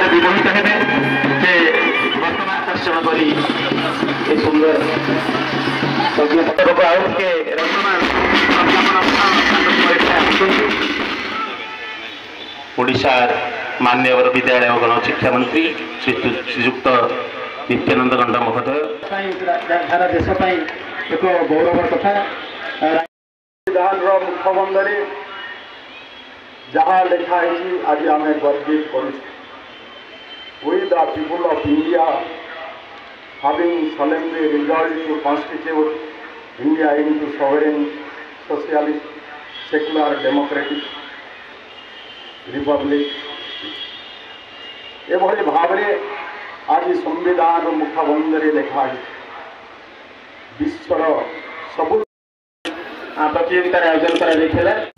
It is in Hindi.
भाव विमोहित हे से बर्तमान आकर्षण करी सुंदर आउट के ओडिशा मान्यवर विद्यालय और गण शिक्षा मंत्री श्रीयुक्त नित्यानंद गंडा महोदय सारा देश एक गौरव कथा संविधान मुखबंधे जहाँ लिखाई आज आम गर्वित कर We the people of India having solemnly resolved to constitute India into sovereign, socialist, secular, democratic republic. एभली भाव आज संविधान मुखबंधे लिखाई विश्वर सबु प्रतियोगितार आयोजन करा